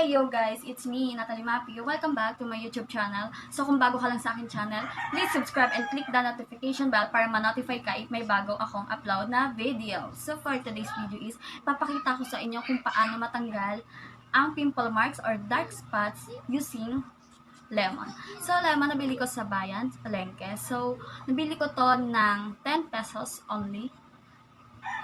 Heyo guys, it's me, Natalie Mapio. Welcome back to my YouTube channel. So kung bago ka lang sa akin channel, please subscribe and click the notification bell para ma-notify ka if may bago akong upload na video. So for today's video is, papakita ko sa inyo kung paano matanggal ang pimple marks or dark spots using lemon. So lemon nabili ko sa bayan, sa palengke. So nabili ko to ng 10 pesos only.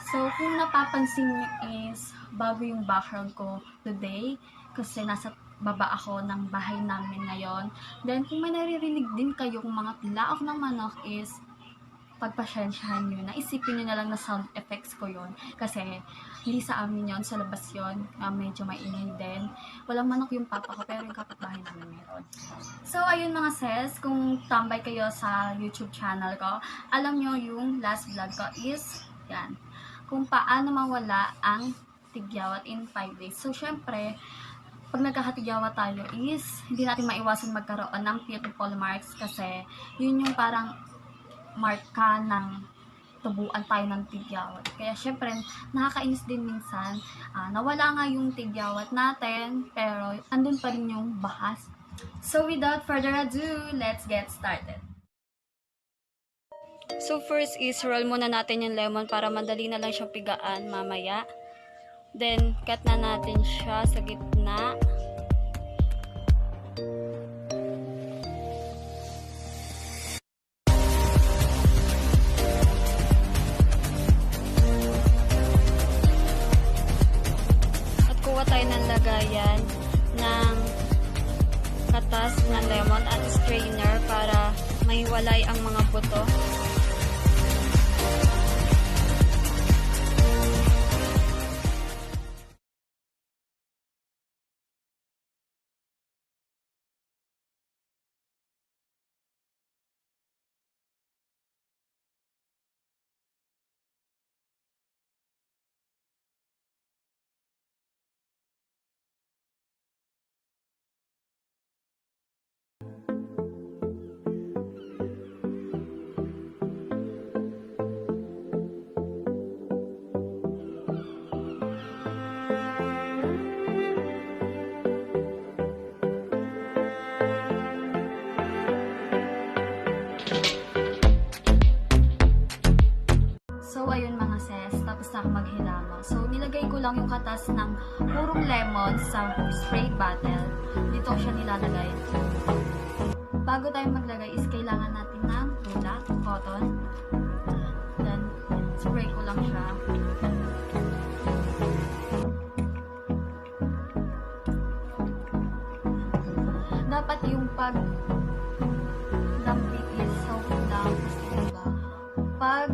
So, kung napapansin niyo is, bago yung background ko today, kasi nasa baba ako ng bahay namin ngayon. Then, kung may naririnig din kayong mga tilaok ng manok is, pagpasyensyahan nyo, naisipin nyo na lang na sound effects ko yon. Kasi, hindi sa amin yon, sa labas yon, medyo maingay din. Walang manok yung papa ko, pero yung kapitbahay namin meron. So, ayun mga sis, kung tambay kayo sa YouTube channel ko, alam nyo yung last vlog ko is, yan, kung paano mawala ang tigyawat in 5 days. So, syempre, pag nagkakatigyawat tayo is, hindi natin maiwasan magkaroon ng pimple marks kasi yun yung parang marka ng tubuan tayo ng tigyawat. Kaya, syempre, nakakainis din minsan. Nawala nga yung tigyawat natin, pero andun pa rin yung bahas. So, without further ado, let's get started. So first is roll muna natin yung lemon para madali na lang siyang pigaan mamaya. Then cut na natin siya sa gitna. At kuha tayo ng lagayan ng katas ng lemon at strainer para mahiwalay ang mga buto. So, ayun mga sis, tapos na ako maghilamo. So, nilagay ko lang yung katas ng purong lemon sa spray bottle. Dito ko siya nilalagay. Bago tayo maglagay is kailangan natin ng tula, cotton. Then, spray ko lang siya. Dapat yung pag-dampit is soft lang. Kasi diba, pag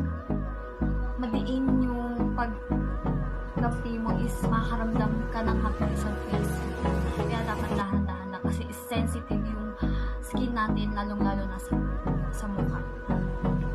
madiin yung pag-dampi mo is makaramdam ka ng hapon sa face. Kaya dapat dahan-dahan lang kasi is sensitive yung skin natin, lalong-lalo na sa mukha. Dahan-dahan yan.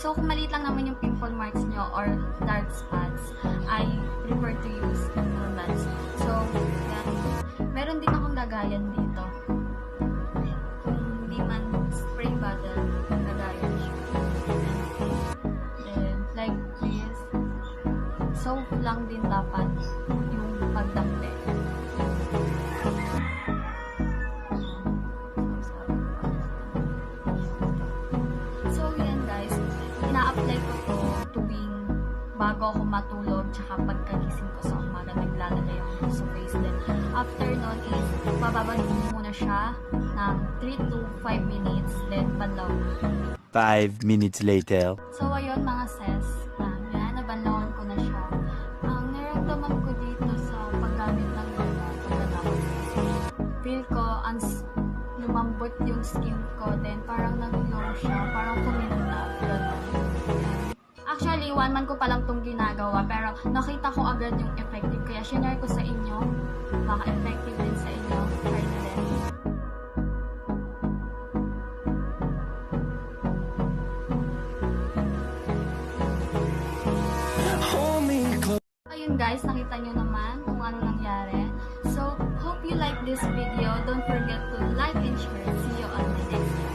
So, kung maliit lang naman yung pimple marks nyo or dark spots, I prefer to use rollers. So, yan. Meron din akong lagayan dito. Kung hindi man spray bottle, lagayan siya. Then, like this. Soft lang din dapat yung pagdampi. So, yan guys. Ina-apply ko to tuwing bago ako matulog tsaka pagkagising ko sa umaga naglalagay ako sa face. Then after nun is bababad muna siya ng 3 to 5 minutes then banlaw. 5 minutes later. So ayun mga sis, yan, nabanlawan ko na siya. Ang naramdaman ko dito sa paggamit ng pagkatapos feel ko lumambot yung skin ko, then parang nag-glow siya, parang kuminulap, gano'n. Actually, 1 month ko pa lang itong ginagawa, pero nakita ko agad yung effective. Kaya share ko sa inyo. Baka effective din sa inyo. Try na rin. Ayun guys, nakita nyo naman kung ano nangyari. So, hope you like this video. Don't forget to like and share. See you on the next video.